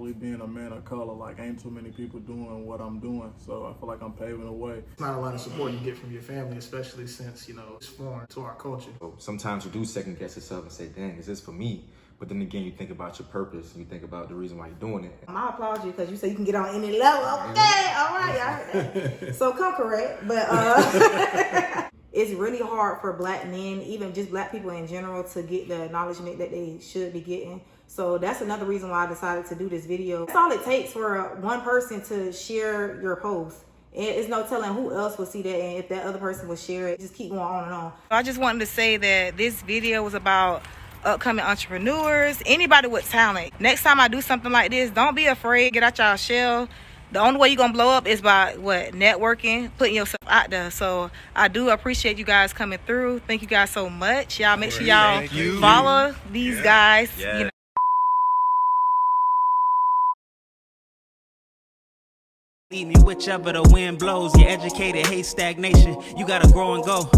especially being a man of color. Like, ain't too many people doing what I'm doing, so I feel like I'm paving the way. It's not a lot of support you get from your family, especially since, you know, it's foreign to our culture. So sometimes you do second guess yourself and say, dang, is this for me? But then again, you think about your purpose and you think about the reason why you're doing it. I applaud you because you say you can get on any level. Okay, all right, I heard that. So come correct, but it's really hard for black men, even just black people in general, to get the acknowledgement that they should be getting. So that's another reason why I decided to do this video. That's all it takes for one person to share your post. It's no telling who else will see that, and if that other person will share it, just keep going on and on. I just wanted to say that this video was about upcoming entrepreneurs, anybody with talent. Next time I do something like this, don't be afraid. Get out y'all shell. The only way you're gonna blow up is by networking, putting yourself out there. So I do appreciate you guys coming through. Thank you guys so much. Y'all make sure y'all follow these guys. Yeah. You know. Lead me whichever the wind blows. You're educated, hate stagnation. You gotta grow and go.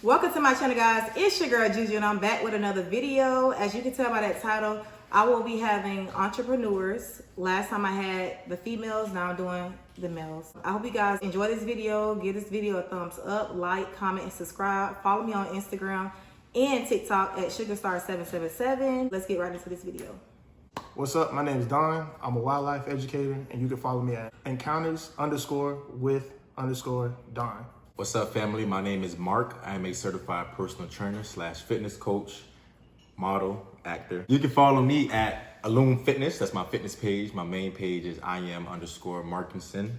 Welcome to my channel, guys. It's your girl Juju, and I'm back with another video. As you can tell by that title, I will be having entrepreneurs. Last time I had the females, now I'm doing the males. I hope you guys enjoy this video. Give this video a thumbs up, like, comment, and subscribe. Follow me on Instagram and TikTok at sugarstar777. Let's get right into this video. What's up? My name is Don. I'm a wildlife educator, and you can follow me at encounters_with_Don. What's up, family? My name is Mark. I am a certified personal trainer / fitness coach, model, actor. You can follow me at Allume Fitness. That's my fitness page. My main page is IM_Markinson_.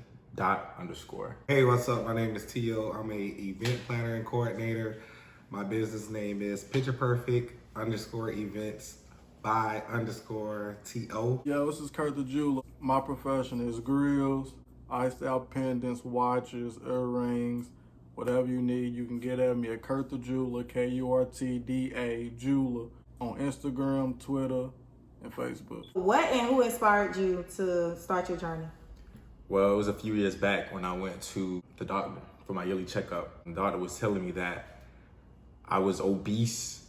Hey, what's up? My name is Tio. I'm a event planner and coordinator. My business name is Picture Perfect _events by_TO. Yeah, this is Kurt the Jeweler. My profession is grills, iced out pendants, watches, earrings, whatever you need. You can get at me at Kurt the Jeweler, KURTDA Jeweler, on Instagram, Twitter, and Facebook. What and who inspired you to start your journey? Well, it was a few years back when I went to the doctor for my yearly checkup. The doctor was telling me that I was obese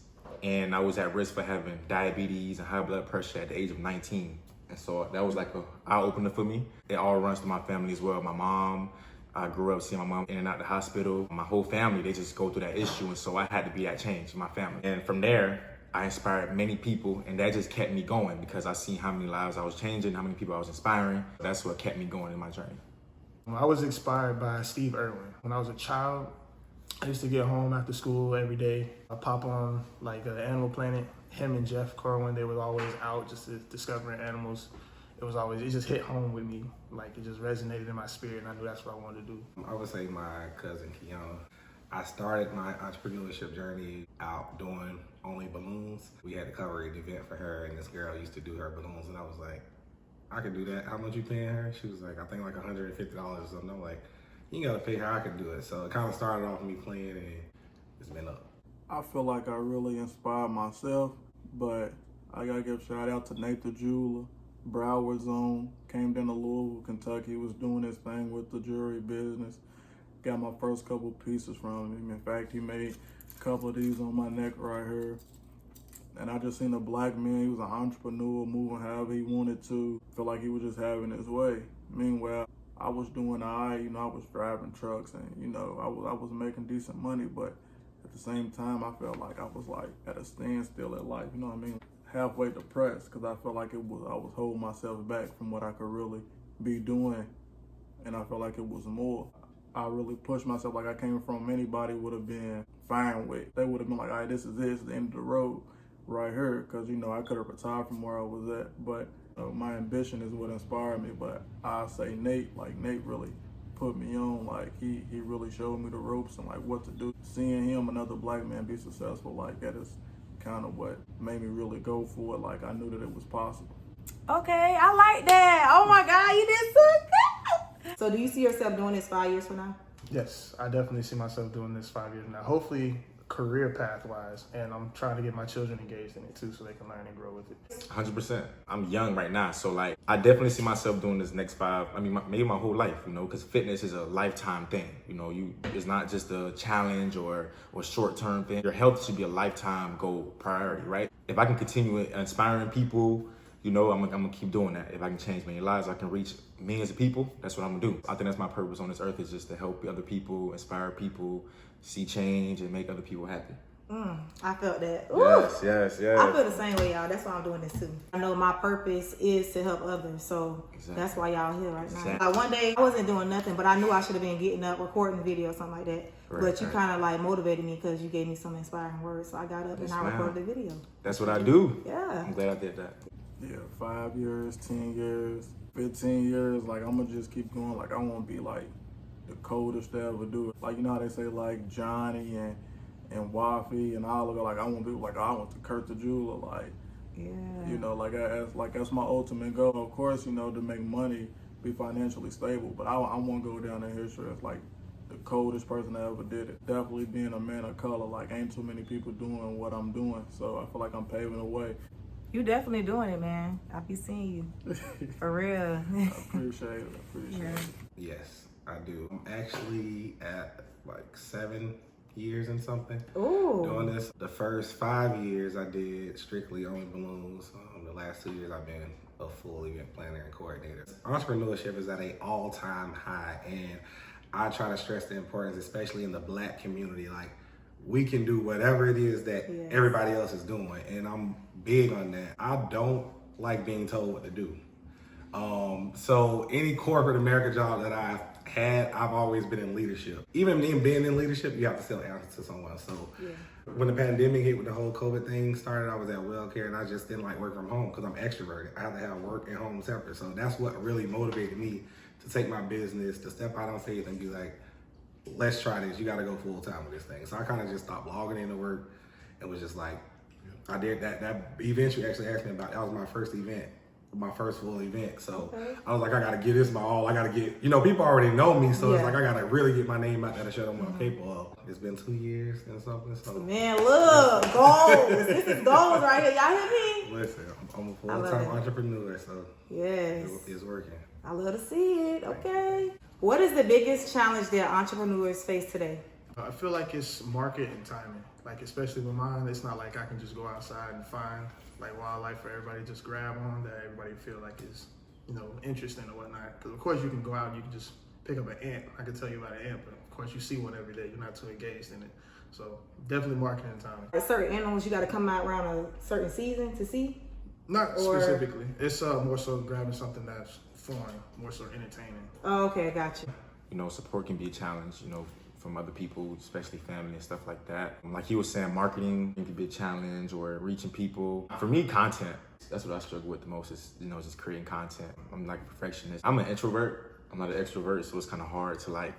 and I was at risk for having diabetes and high blood pressure at the age of 19. And so that was like an eye-opener for me. It all runs through my family as well. My mom, I grew up seeing my mom in and out the hospital. My whole family, they just go through that issue. And so I had to be that change in my family. And from there, I inspired many people, and that just kept me going because I seen how many lives I was changing, how many people I was inspiring. That's what kept me going in my journey. I was inspired by Steve Irwin. When I was a child, I used to get home after school every day. I pop on like Animal Planet. Him and Jeff Corwin, they were always out just discovering animals. It just hit home with me. Like, it just resonated in my spirit, and I knew that's what I wanted to do. I would say my cousin Kiana. I started my entrepreneurship journey out doing only balloons. We had to cover an event for her, and this girl used to do her balloons, and I was like, I could do that. How much you paying her? She was like, I think like $150 or something. I'm like, you gotta pay her, I can do it. So it kind of started off me playing, and it's been up. I feel like I really inspired myself, but I gotta give a shout out to Nate the Jeweler, Broward Zone, came down to Louisville, Kentucky, was doing his thing with the jewelry business. Got my first couple pieces from him. In fact, he made a couple of these on my neck right here. And I just seen a black man, he was an entrepreneur, moving however he wanted to. Feel like he was just having his way. Meanwhile, I was doing I was driving trucks and, I was making decent money, but at the same time, I felt like I was like at a standstill at life, you know what I mean? Halfway depressed, because I felt like I was holding myself back from what I could really be doing, and I felt like it was more. I really pushed myself like I came from anybody would have been fine with. They would have been like, all right, this is the end of the road right here, because, I could have retired from where I was at, but my ambition is what inspired me. But I say Nate really put me on. Like, he really showed me the ropes and like what to do. Seeing him, another black man, be successful like that is kind of what made me really go for it. Like, I knew that it was possible. Okay, I like that. Oh my God, you did so good. So do you see yourself doing this 5 years from now? Yes, I definitely see myself doing this 5 years from now. Hopefully, career path-wise, and I'm trying to get my children engaged in it too so they can learn and grow with it. 100%. I'm young right now, so like I definitely see myself doing this next maybe my whole life, because fitness is a lifetime thing. It's not just a challenge or short-term thing. Your health should be a lifetime goal priority, right? If I can continue inspiring people, you know, I'm gonna keep doing that. If I can change many lives, I can reach millions of people, that's what I'm gonna do. I think that's my purpose on this earth, is just to help other people, inspire people, see change, and make other people happy. I felt that. Ooh. Yes. I feel the same way, y'all. That's why I'm doing this too. I know my purpose is to help others, so that's why y'all here right now. Like one day I wasn't doing nothing, but I knew I should have been getting up, recording a video, something like that. But you kind of like motivated me because you gave me some inspiring words, so I got up and I recorded the video. That's what I do. Yeah. I'm glad I did that. Yeah, 5 years, 10 years, 15 years. Like, I'm gonna just keep going. Like, I want to be like the coldest to ever do it. Like, you know how they say like Johnny and Wafi and all of it. Like, I want to be like, I want to Kurt the Jeweler. Like, you know, that's my ultimate goal. Of course, you know, to make money, be financially stable. But I want to go down in history as like the coldest person that ever did it. Definitely being a man of color. Like, ain't too many people doing what I'm doing. So I feel like I'm paving the way. You definitely doing it, man. I be seeing you. For real. I appreciate it. Yes, I do. I'm actually at like 7 years and something. Ooh. Doing this. The first 5 years I did strictly only balloons. The last 2 years I've been a full event planner and coordinator. Entrepreneurship is at an all-time high, and I try to stress the importance, especially in the Black community. Like, we can do whatever it is that everybody else is doing, and I'm big on that. I don't like being told what to do. So any corporate America job that I've had, I've always been in leadership. Even being in leadership, you have to still answer to someone. So when the pandemic hit, with the whole COVID thing started, I was at WellCare, and I just didn't like work from home because I'm extroverted. I have to have work and home separate. So that's what really motivated me to take my business, to step out on faith and be like, let's try this. You got to go full time with this thing. So I kind of just stopped logging into work and was just like, I did that event you actually asked me about. That was my first event, my first full event. So I was like, I got to give this my all. I got to get, you know, people already know me. So it's like, I got to really get my name out there to show them what I'm capable of. It's been 2 years and something. So man, look, goals. This is goals right here. Y'all hear me? Listen, I'm a full-time entrepreneur, so it's working. I love to see it. Okay. What is the biggest challenge that entrepreneurs face today? I feel like it's market and timing. Like, especially with mine, it's not like I can just go outside and find like wildlife for everybody to just grab on that everybody feel like is, you know, interesting or whatnot. Because of course you can go out and you can just pick up an ant. I can tell you about an ant, but of course you see one every day. You're not too engaged in it. So definitely marketing and timing. Certain animals you got to come out around a certain season to see? Not specifically. It's more so grabbing something that's foreign, more so entertaining. Oh, okay, gotcha. You know, support can be a challenge, you know, from other people, especially family and stuff like that. Like he was saying, marketing can be a challenge, or reaching people. For me, content, that's what I struggle with the most, is, you know, just creating content. I'm like a perfectionist. I'm an introvert. I'm not an extrovert, so it's kind of hard to like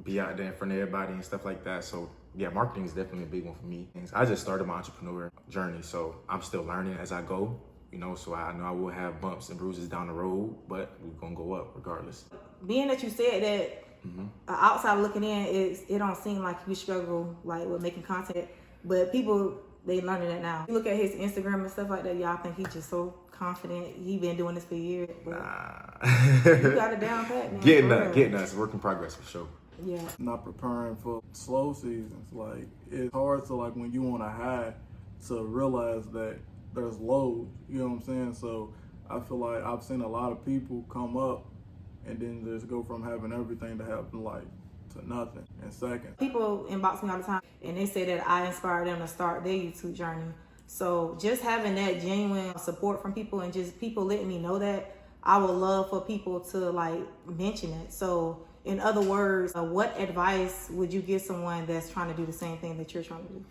be out there in front of everybody and stuff like that. So yeah, marketing is definitely a big one for me. I just started my entrepreneur journey, so I'm still learning as I go. You know, so I know I will have bumps and bruises down the road, but we're gonna go up regardless. Being that you said that, outside looking in, it don't seem like you struggle like with making content, but people, they learning it now. You look at his Instagram and stuff like that, y'all think he's just so confident. He been doing this for years. But you got it down pat, man. Getting us, work in progress for sure. Yeah. Not preparing for slow seasons. Like, it's hard to, like, when you on a high, to realize that there's lows, you know what I'm saying? So I feel like I've seen a lot of people come up and then just go from having everything to having like to nothing in seconds. People inbox me all the time and they say that I inspired them to start their YouTube journey. So just having that genuine support from people and just people letting me know that, I would love for people to like mention it. So in other words, what advice would you give someone that's trying to do the same thing that you're trying to do?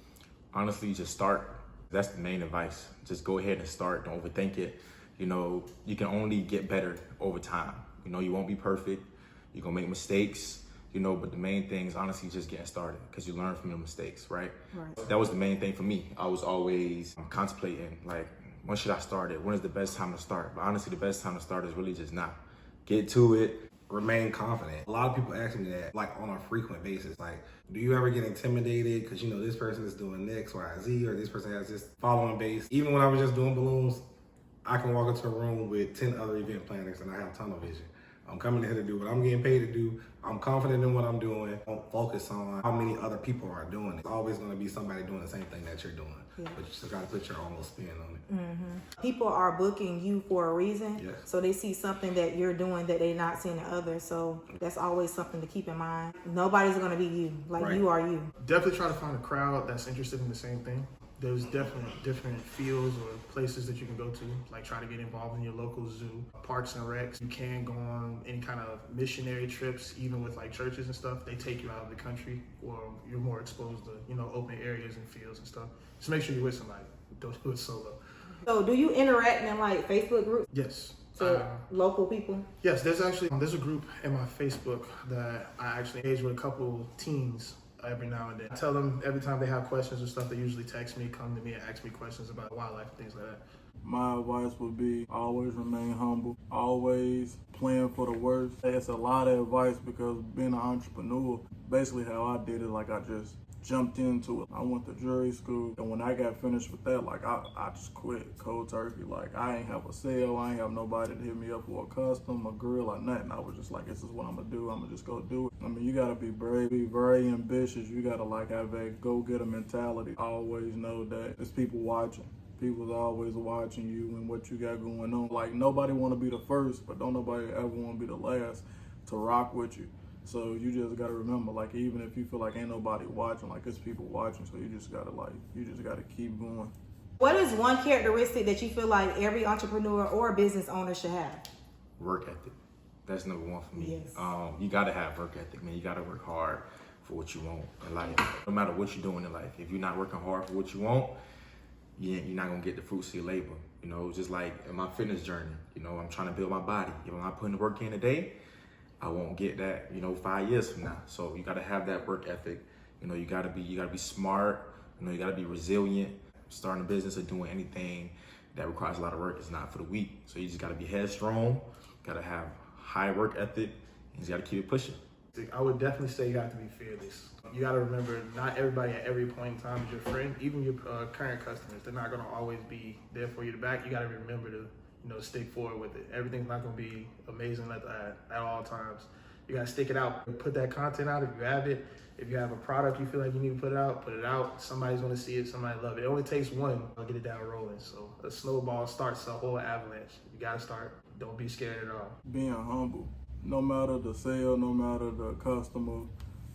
Honestly, just start. That's the main advice. Just go ahead and start. Don't overthink it. You know, you can only get better over time. You know, you won't be perfect. You're going to make mistakes, you know, but the main thing is honestly just getting started, because you learn from your mistakes, right? That was the main thing for me. I was always contemplating, like, when should I start it? When is the best time to start? But honestly, the best time to start is really just now. Get to it. Remain confident. A lot of people ask me that, like, on a frequent basis. Like, do you ever get intimidated because, you know, this person is doing X, Y, Z, or this person has this following base? Even when I was just doing balloons, I can walk into a room with 10 other event planners and I have tunnel vision. I'm coming here to do what I'm getting paid to do. I'm confident in what I'm doing. Don't focus on how many other people are doing it. It's always going to be somebody doing the same thing that you're doing. Yeah. But you just got to put your own little spin on it. People are booking you for a reason. Yes. So they see something that you're doing that they're not seeing in others. So that's always something to keep in mind. Nobody's going to be you. Like, Right. you are you. Definitely try to find a crowd that's interested in the same thing. There's definitely different fields or places that you can go to, like try to get involved in your local zoo, parks and recs. You can go on any kind of missionary trips, even with like churches and stuff. They take you out of the country, or you're more exposed to, you know, open areas and fields and stuff. Just make sure you're with somebody. Don't do it solo. So do you interact in like Facebook groups Yes. to local people? Yes, there's a group in my Facebook that I actually engage with a couple teens every now and then. I tell them every time they have questions or stuff, they usually text me, come to me, and ask me questions about wildlife and things like that. My advice would be always remain humble, always plan for the worst. It's a lot of advice because being an entrepreneur, basically how I did it, like I just jumped into it. I went to jury school, and when I got finished with that, like I just quit cold turkey. Like I ain't have a sale, I ain't have nobody to hit me up for a custom, a grill, or nothing. I was just like, this is what I'm gonna do. I'm gonna just go do it. I mean, you gotta be brave, be very ambitious. You gotta like have that go-getter mentality. Always know that there's people watching. People's always watching you and what you got going on. Like nobody want to be the first, but don't nobody ever want to be the last to rock with you. So you just gotta remember, like even if you feel like ain't nobody watching, like there's people watching. So you just gotta keep going. What is one characteristic that you feel like every entrepreneur or business owner should have? Work ethic. That's number one for me. Yes. You gotta have work ethic, man. You gotta work hard for what you want in life. No matter what you're doing in life, if you're not working hard for what you want, you're not gonna get the fruits of your labor. You know, just like in my fitness journey, you know, I'm trying to build my body. If I'm not putting the work in today, I won't get that, 5 years from now. So you gotta have that work ethic. You know, you gotta be smart. You know, you gotta be resilient. Starting a business or doing anything that requires a lot of work is not for the weak. So you just gotta be headstrong. Gotta have high work ethic. And you just gotta keep it pushing. I would definitely say you have to be fearless. You got to remember, not everybody at every point in time is your friend. Even your current customers, they're not going to always be there for you to back. You got to remember to, stick forward with it. Everything's not going to be amazing at all times. You got to stick it out. Put that content out if you have it. If you have a product you feel like you need to put it out. Somebody's going to see it. Somebody love it. It only takes one to get it down rolling. So a snowball starts a whole avalanche. You got to start. Don't be scared at all. Being humble. No matter the sale, no matter the customer,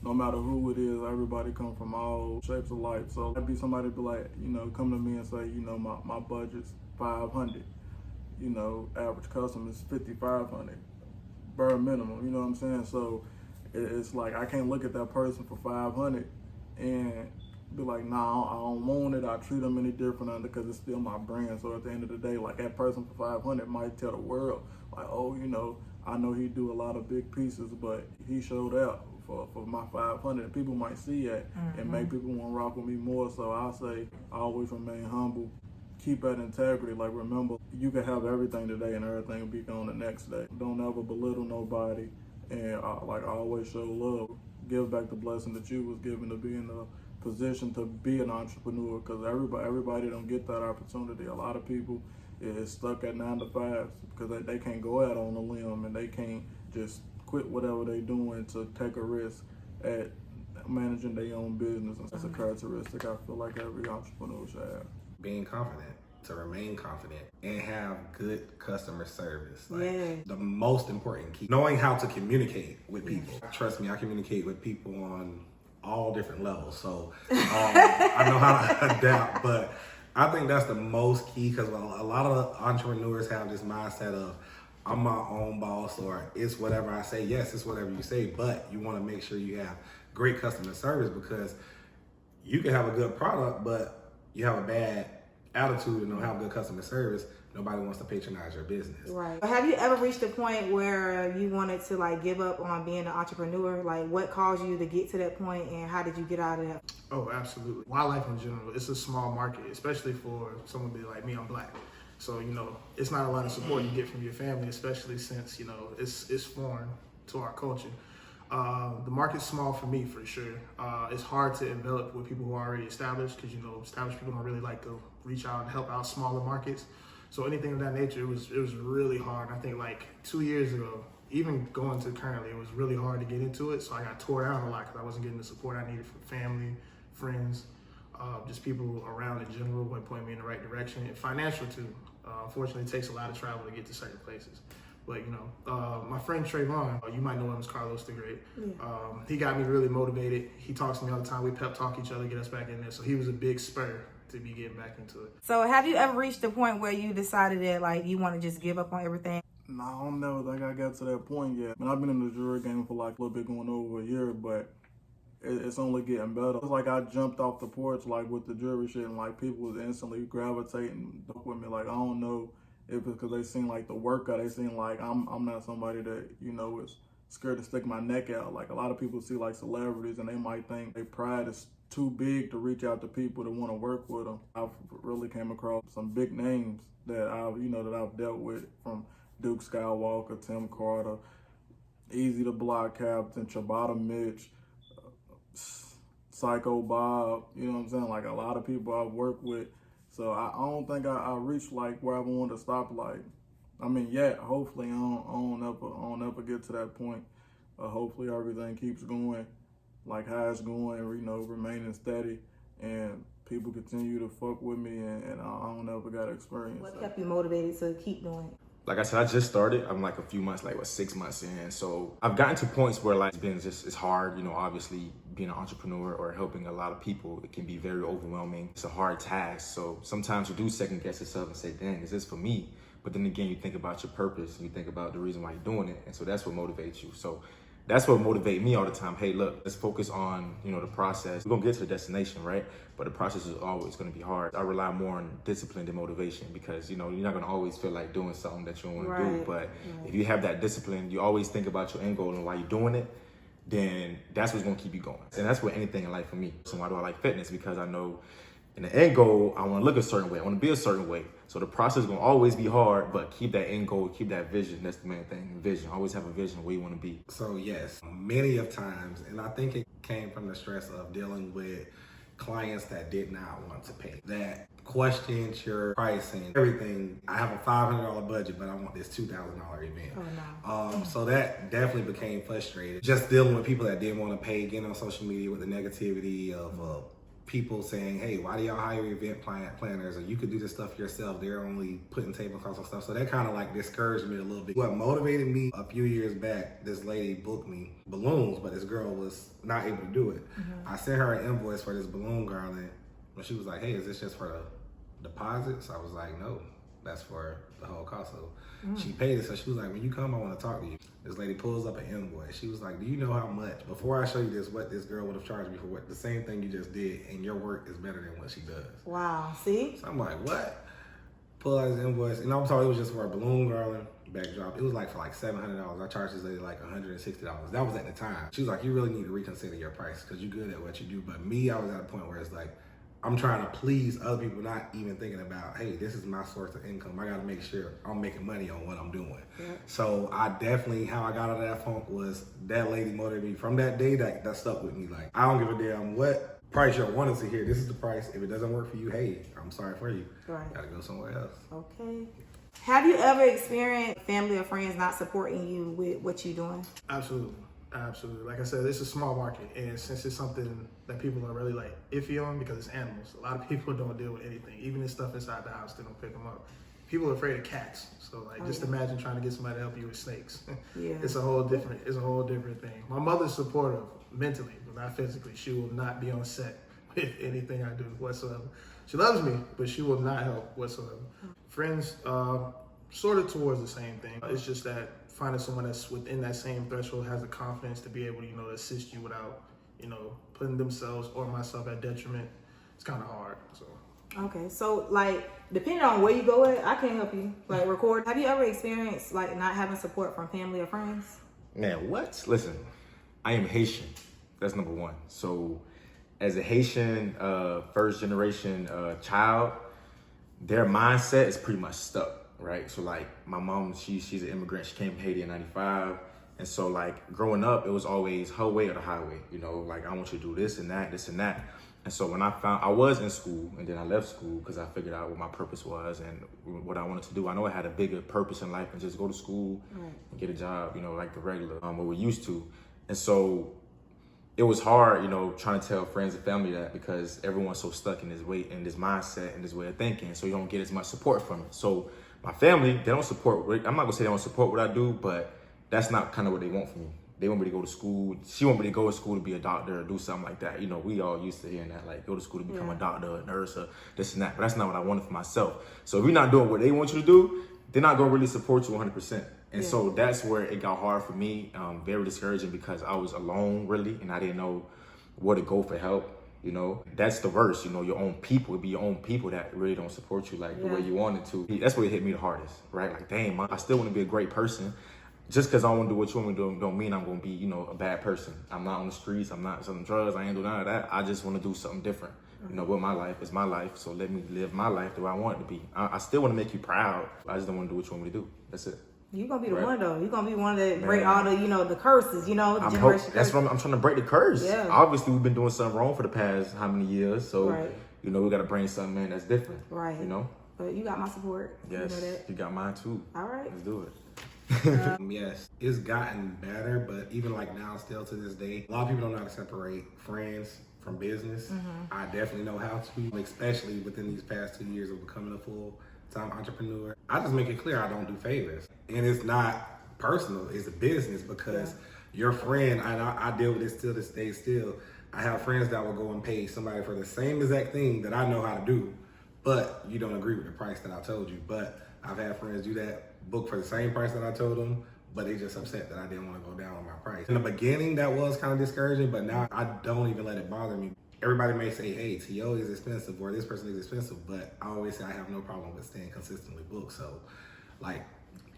no matter who it is, everybody come from all shapes of life. So that'd be somebody be like, come to me and say, my budget's $500. Average customer is $5,500. Bare minimum, you know what I'm saying? So it's like I can't look at that person for $500 and be like, nah, I don't want it. I treat them any different because it's still my brand. So at the end of the day, like that person for $500 might tell the world, like, oh, I know he do a lot of big pieces, but he showed out for my $500. And people might see that and make people want to rock with me more. So I say, always remain humble. Keep that integrity. Like, remember, you can have everything today and everything will be gone the next day. Don't ever belittle nobody. And always show love. Give back the blessing that you was given to be in a position to be an entrepreneur, because everybody don't get that opportunity. A lot of people is stuck at 9 to 5 because they can't go out on a limb and they can't just quit whatever they doing to take a risk at managing their own business. And that's a characteristic I feel like every entrepreneur should have. Being confident, to remain confident, and have good customer service. Yeah. The most important key. Knowing how to communicate with people. Trust me, I communicate with people on all different levels. So I know how to adapt, but I think that's the most key, because a lot of entrepreneurs have this mindset of, I'm my own boss, or it's whatever I say. Yes, it's whatever you say, but you want to make sure you have great customer service, because you can have a good product, but you have a bad attitude and don't have good customer service. Nobody wants to patronize your business. Right. Have you ever reached a point where you wanted to give up on being an entrepreneur? Like, what caused you to get to that point, and how did you get out of that? Oh, absolutely. Wildlife in general, it's a small market, especially for someone like me. I'm Black. So, it's not a lot of support you get from your family, especially since, it's foreign to our culture. The market's small for me, for sure. It's hard to envelop with people who are already established, because, established people don't really like to reach out and help out smaller markets. So anything of that nature, it was really hard. I think like 2 years ago, even going to currently, it was really hard to get into it. So I got tore down a lot because I wasn't getting the support I needed from family, friends, just people around in general who point me in the right direction, and financial too. Unfortunately, it takes a lot of travel to get to certain places. But my friend Trayvon, you might know him as Carlos the Great. He got me really motivated. He talks to me all the time. We pep talk each other, get us back in there. So he was a big spur to be getting back into it. So have you ever reached the point where you decided that like you want to just give up on everything? No, I don't know think I got to that point yet. I mean, I've been in the jury game for like a little bit going over a year, but it's only getting better. It's like I jumped off the porch like with the jury shit, and like people was instantly gravitating with me. Like I don't know if it's because they seen like the workout, they seen like I'm not somebody that is scared to stick my neck out. Like a lot of people see like celebrities and they might think their pride is too big to reach out to people that want to work with them. I've really came across some big names that I've dealt with, from Duke Skywalker, Tim Carter, Easy to Block Captain, Ciabatta Mitch, Psycho Bob, you know what I'm saying? Like a lot of people I've worked with. So I don't think I reached like where I want to stop. Like, I mean, yeah, hopefully I don't ever get to that point. Hopefully everything keeps going like how it's going, remaining steady, and people continue to fuck with me, and I don't ever got experience. What kept you motivated to keep doing it? Like I said, I just started. I'm like a few months, 6 months in. So I've gotten to points where like it's hard, obviously being an entrepreneur or helping a lot of people, it can be very overwhelming. It's a hard task. So sometimes you do second guess yourself and say, dang, is this for me? But then again, you think about your purpose and you think about the reason why you're doing it. And so that's what motivates you. So that's what motivates me all the time. Hey, look, let's focus on, the process. We're gonna get to the destination, right? But the process is always gonna be hard. I rely more on discipline than motivation because, you're not gonna always feel like doing something that you don't wanna do. But if you have that discipline, you always think about your end goal and why you're doing it, then that's what's gonna keep you going. And that's with anything in life for me. So why do I like fitness? Because I know in the end goal, I wanna look a certain way. I wanna be a certain way. So the process is gonna always be hard, but keep that end goal, keep that vision. That's the main thing, vision. Always have a vision where you wanna be. So yes, many of times, and I think it came from the stress of dealing with clients that did not want to pay, that questioned your pricing, everything. I have a $500 budget, but I want this $2,000 event. Oh, no. So that definitely became frustrating. Just dealing with people that didn't want to pay, getting on social media with the negativity of people saying, hey, why do y'all hire event planners? Or you could do this stuff yourself. They're only putting tablecloths and stuff. So that kind of like discouraged me a little bit. What motivated me a few years back, this lady booked me balloons, but this girl was not able to do it. I sent her an invoice for this balloon garland, and she was like, hey, is this just for the deposit? So I was like, no, that's for the whole cost. So she paid it. So she was like, when you come, I want to talk to you. This lady pulls up an invoice. She was like, do you know how much, before I show you this, what this girl would have charged me for what the same thing you just did, and your work is better than what she does. Wow, see? So I'm like, what? Pull out his invoice, and I'm talking, it was just for a balloon garland backdrop. It was like for like $700. I charged this lady like $160. That was at the time. She was like, you really need to reconsider your price because you're good at what you do. But me, I was at a point where it's like, I'm trying to please other people, not even thinking about, hey, this is my source of income. I got to make sure I'm making money on what I'm doing. Yeah. So I definitely, how I got out of that funk was that lady motivated me. From that day, that stuck with me. Like, I don't give a damn what price you want us to hear. This is the price. If it doesn't work for you, hey, I'm sorry for you. Right. Got to go somewhere else. Okay. Have you ever experienced family or friends not supporting you with what you're doing? Absolutely. Absolutely. Like I said, it's a small market, and since it's something that people are really like iffy on because it's animals, a lot of people don't deal with anything. Even this stuff inside the house, they don't pick them up. People are afraid of cats, so like just imagine trying to get somebody to help you with snakes. Yeah. It's a whole different thing. My mother's supportive mentally, but not physically. She will not be on set with anything I do whatsoever. She loves me, but she will not help whatsoever. Friends, sort of towards the same thing. It's just that finding someone that's within that same threshold has the confidence to be able to, to assist you without, putting themselves or myself at detriment. It's kind of hard. So. Okay, so like depending on where you go at, I can't help you. Like record. Have you ever experienced like not having support from family or friends? Man, what? Listen, I am Haitian. That's number one. So as a Haitian first generation child, their mindset is pretty much stuck. Right, so like my mom, she's an immigrant. She came from Haiti in '95, and so like growing up, it was always her way or the highway. Like I want you to do this and that, And so when I was in school and then I left school because I figured out what my purpose was and what I wanted to do. I know I had a bigger purpose in life than just go to school and get a job, you know, like the regular, what we're used to. And so it was hard, you know, trying to tell friends and family that because everyone's so stuck in this way, in this mindset and this way of thinking. So you don't get as much support from it. So my family, they don't support, I'm not gonna say they don't support what I do, but that's not kind of what they want from me. They want me to go to school. She want me to go to school to be a doctor or do something like that. You know, we all used to hearing that, like go to school to become a doctor, a nurse, or this and that. But that's not what I wanted for myself. So if you're not doing what they want you to do, they're not gonna really support you 100%. And so that's where it got hard for me, very discouraging because I was alone really, and I didn't know where to go for help. You know, that's the worst, you know, your own people. It'd be your own people that really don't support you like the way you wanted to. That's where it hit me the hardest, right? Like, dang, man, I still want to be a great person. Just because I want to do what you want me to do don't mean I'm going to be, you know, a bad person. I'm not on the streets. I'm not selling drugs. I ain't doing none of that. I just want to do something different. You know, with my life, it's my life. So let me live my life the way I want it to be. I still want to make you proud. I just don't want to do what you want me to do. That's it. You're going to be the one, though. You're going to be one that break all the, you know, the curses, you know, the generation That's what I'm trying to break the curse. Yeah. Obviously, we've been doing something wrong for the past how many years. So, you know, we got to bring something in that's different. Right. You know? But you got my support. Yes. You know that. You got mine, too. All right. Let's do it. Yes, it's gotten better, but even like now, still to this day, a lot of people don't know how to separate friends from business. I definitely know how to, especially within these past 2 years of becoming a full-time entrepreneur. I just make it clear I don't do favors. And it's not personal, it's a business because your friend, and I deal with this still this day still, I have friends that will go and pay somebody for the same exact thing that I know how to do, but you don't agree with the price that I told you. But I've had friends do that, book for the same price that I told them, but they just upset that I didn't want to go down on my price. In the beginning, that was kind of discouraging, but now I don't even let it bother me. Everybody may say, hey, TO is expensive or this person is expensive, but I always say I have no problem with staying consistently booked. So, like,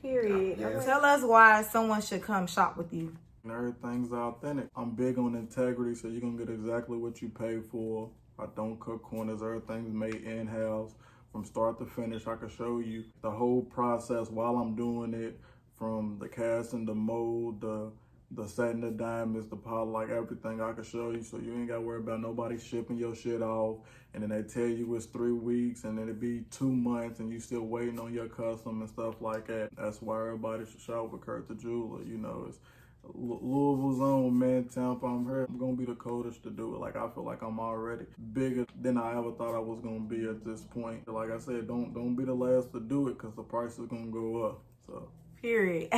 period. Yes. Tell us why someone should come shop with you. And everything's authentic. I'm big on integrity, so you're going to get exactly what you pay for. I don't cut corners. Everything's made in-house. From start to finish, I can show you the whole process while I'm doing it, from the casting, the mold, the setting the diamonds, the pot, like everything I can show you. So you ain't got to worry about nobody shipping your shit off. And then they tell you it's 3 weeks and then it be 2 months and you still waiting on your custom and stuff like that. That's why everybody should shop with Kurt the Jeweler. You know, it's Louisville's own, man. Tampa, I'm here. I'm gonna be the coldest to do it. Like, I feel like I'm already bigger than I ever thought I was gonna be at this point. Like I said, don't be the last to do it because the price is gonna go up. So period.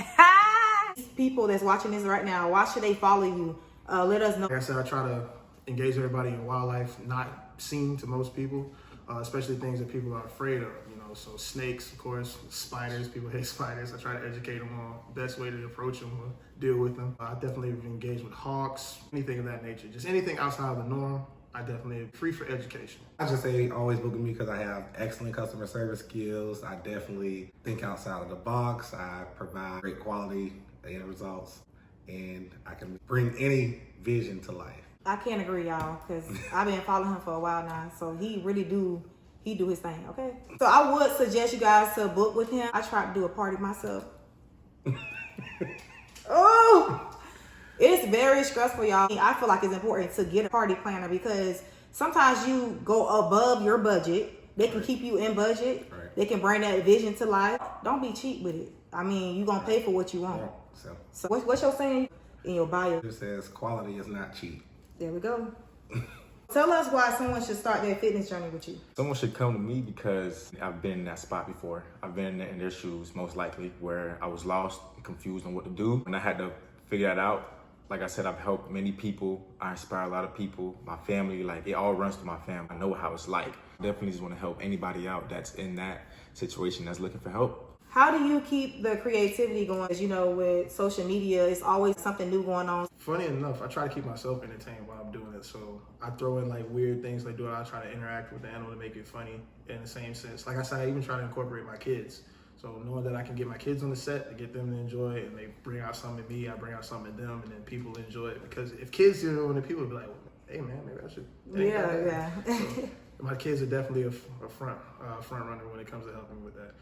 People that's watching this right now, why should they follow you? Let us know. Like I said, I try to engage everybody in wildlife not seen to most people, especially things that people are afraid of. You know, so snakes, of course, spiders. People hate spiders. I try to educate them on the best way to approach them or deal with them. I definitely engage with hawks, anything of that nature. Just anything outside of the norm. I definitely free for education. I just say always book with me because I have excellent customer service skills. I definitely think outside of the box. I provide great quality end results, and I can bring any vision to life. I can't agree, y'all, because I've been following him for a while now, so he really do his thing, okay? So I would suggest you guys to book with him. I tried to do a party myself. Oh! It's very stressful, y'all. I feel like it's important to get a party planner because sometimes you go above your budget. They can keep you in budget. Right. They can bring that vision to life. Don't be cheap with it. I mean, you're going to pay for what you want. Yeah, So what's your saying in your bio? it says quality is not cheap. There we go. Tell us why someone should start their fitness journey with you. Someone should come to me because I've been in that spot before. I've been in their shoes, most likely, where I was lost and confused on what to do. And I had to figure that out. Like I said, I've helped many people. I inspire a lot of people. My family, like, it all runs through my family. I know how it's like. Definitely just want to help anybody out that's in that situation, that's looking for help. How do you keep the creativity going? As you know, with social media, it's always something new going on. Funny enough, I try to keep myself entertained while I'm doing it. So I throw in like weird things they do. I try to interact with the animal to make it funny in the same sense. Like I said, I even try to incorporate my kids. So knowing that I can get my kids on the set to get them to enjoy it, and they bring out something in me, I bring out something in them, and then people enjoy it. Because if kids are doing it, people will be like, hey man, maybe I should. Yeah. So my kids are definitely a front runner when it comes to helping with that.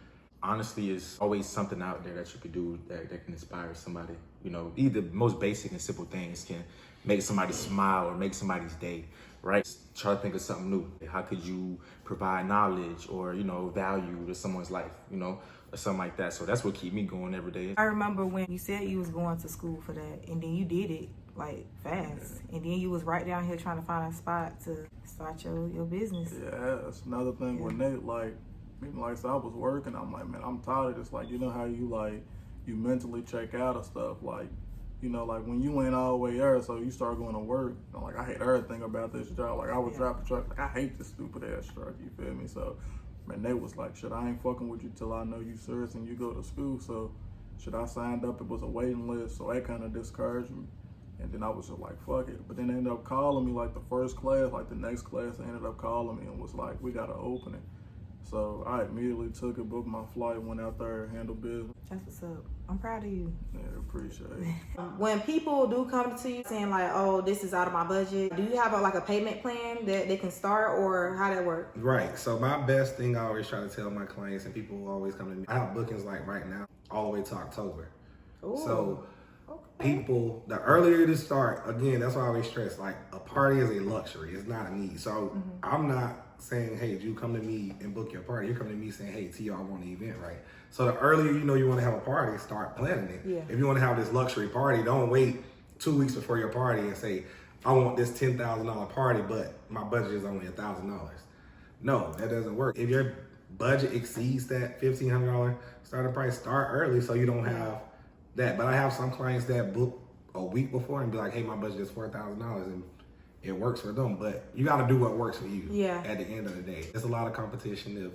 Honestly, it's always something out there that you could do that can inspire somebody. You know, either most basic and simple things can make somebody smile or make somebody's day. right? Try to think of something new. How could you provide knowledge or, you know, value to someone's life, you know, or something like that. So that's what keep me going every day. I remember when you said you was going to school for that, and then you did it like fast, and then you was right down here trying to find a spot to start your business. Yeah, that's another thing with Nate. Like, even like so I was working, I'm like, man, I'm tired of this. Like, you know how you like you mentally check out of stuff. Like, you know, like when you ain't all the way there, so you start going to work. You know, like I hate everything about this job. Like I would drop the truck. Like I hate this stupid ass truck. You feel me? So, man, they was like, shit, I ain't fucking with you till I know you serious and you go to school. So, shit, I signed up. It was a waiting list, so that kind of discouraged me. And then I was just like, fuck it. But then they ended up calling me like the first class, like the next class, they ended up calling me and was like, we got an opening. So I immediately took it, booked my flight, went out there, handled business. That's what's up. I'm proud of you. Yeah, appreciate it. When people do come to you saying like, oh, this is out of my budget, do you have like a payment plan that they can start, or how that work? Right. So my best thing I always try to tell my clients and people who always come to me, I have bookings like right now all the way to October. Ooh, so okay. people, the earlier to start, again, that's why I always stress, like a party is a luxury. It's not a need. So I'm not saying, hey, you come to me and book your party. You're coming to me saying, hey, T, I want an event, right? So the earlier you know you want to have a party, start planning it. Yeah. If you want to have this luxury party, don't wait 2 weeks before your party and say, I want this $10,000 party, but my budget is only $1,000. No, that doesn't work. If your budget exceeds that $1,500 starting price, start early so you don't have that. But I have some clients that book a week before and be like, hey, my budget is $4,000, and it works for them. But you got to do what works for you. Yeah. At the end of the day, there's a lot of competition. If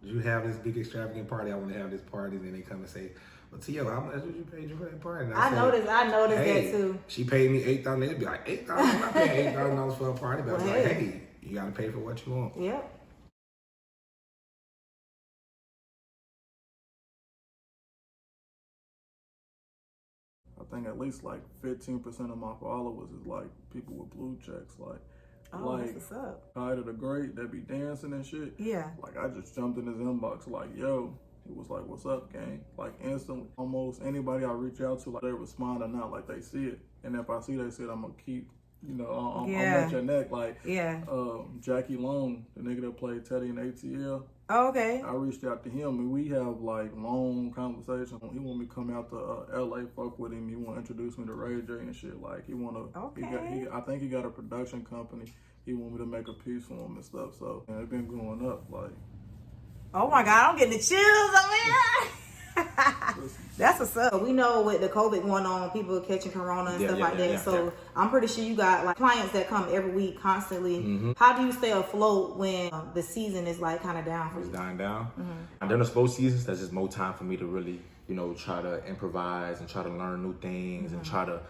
you have this big extravagant party, I want to have this party, then they come and say, well, T.O., how much did you pay you for that party? And I noticed hey, that too. She paid me $8,000. They'd be like, $8,000? I'm not paying $8,000 for a party. But I was like, hey, you got to pay for what you want. Yep. I think at least like 15% of my followers is like people with blue checks. Like, That's what's up. Height of the Great, they be dancing and shit. Yeah. Like I just jumped in his inbox like, yo, he was like, what's up, gang? Like instantly, almost anybody I reach out to, like they respond or not, like they see it. And if I see they see it, I'm gonna keep, you know, I'm at your neck. Like, Jackie Long, the nigga that played Teddy in ATL. Oh, okay. I reached out to him and we have like long conversations. He want me to come out to LA, fuck with him. He want to introduce me to Ray J and shit. Like he want to, I think he got a production company. He want me to make a piece for him and stuff. So it's been going up. Like, oh my God, I'm getting the chills over here. That's what's up. We know with the COVID going on, people catching corona and stuff like that. So I'm pretty sure you got like clients that come every week constantly. How do you stay afloat when the season is like kind of down for you? It's dying down. And during the slow seasons, that's just more time for me to really, you know, try to improvise and try to learn new things and try to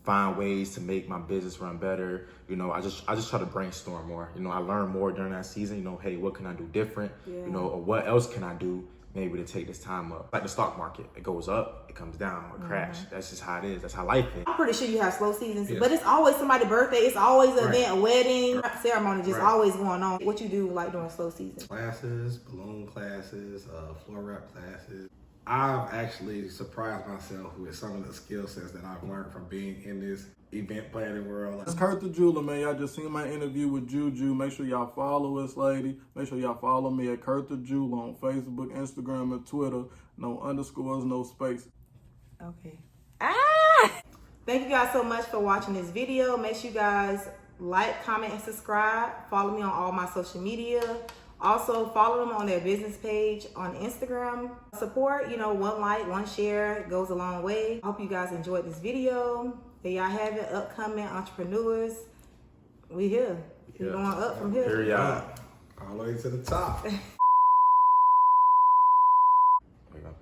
find ways to make my business run better. You know, I just try to brainstorm more. You know, I learn more during that season. You know, hey, what can I do different? You know, or what else can I do maybe to take this time up? Like the stock market, it goes up, it comes down, it crash. That's just how it is. That's how life is. I'm pretty sure you have slow seasons, but it's always somebody's birthday. It's always an event, a wedding, ceremony, just always going on. What you do like during slow season? Classes, balloon classes, floor rep classes. I've actually surprised myself with some of the skill sets that I've learned from being in this event planning world. It's Kurt the Jeweler, man. Y'all just seen my interview with Juju. Make sure y'all follow us, lady. Make sure y'all follow me at Kurt the Jeweler on Facebook, Instagram, and Twitter. No underscores, no space. Okay. Thank you guys so much for watching this video. Make sure you guys like, comment, and subscribe. Follow me on all my social media. Also, follow them on their business page on Instagram. Support, you know, one like, one share goes a long way. I hope you guys enjoyed this video. There y'all have it, upcoming entrepreneurs. We here. We going up from here. Here y'all. All the way to the top. Wait, I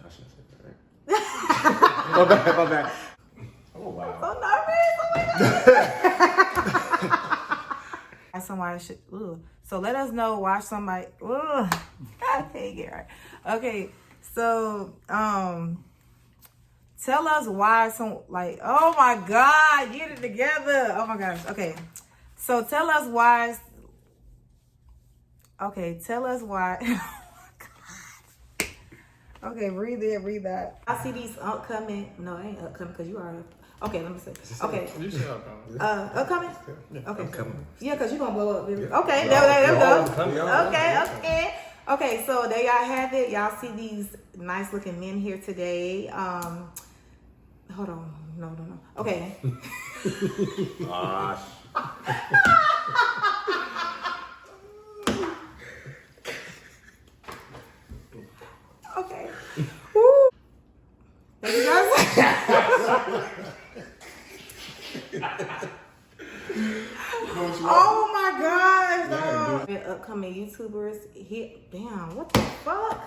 shouldn't say that, right? My bad. Oh, wow. So nervous. Somebody should. So let us know why somebody. I can't get right. Okay, so tell us why some like. Oh my God, get it together. Oh my gosh. Okay, so tell us why. Okay, tell us why. Oh my God. Okay, breathe in, breathe out. I see these upcoming. No, it ain't upcoming because you are. Okay, let me see. Okay. You said upcoming. Upcoming? Yeah. Okay. Upcoming. Yeah, because you're going to blow up. Really. Okay, there we go. Okay. Okay, so there y'all have it. Y'all see these nice looking men here today. Hold on. No. Okay. Gosh. Okay. Woo. Thank you guys. Oh my gosh. Upcoming YouTubers. Damn, what the fuck?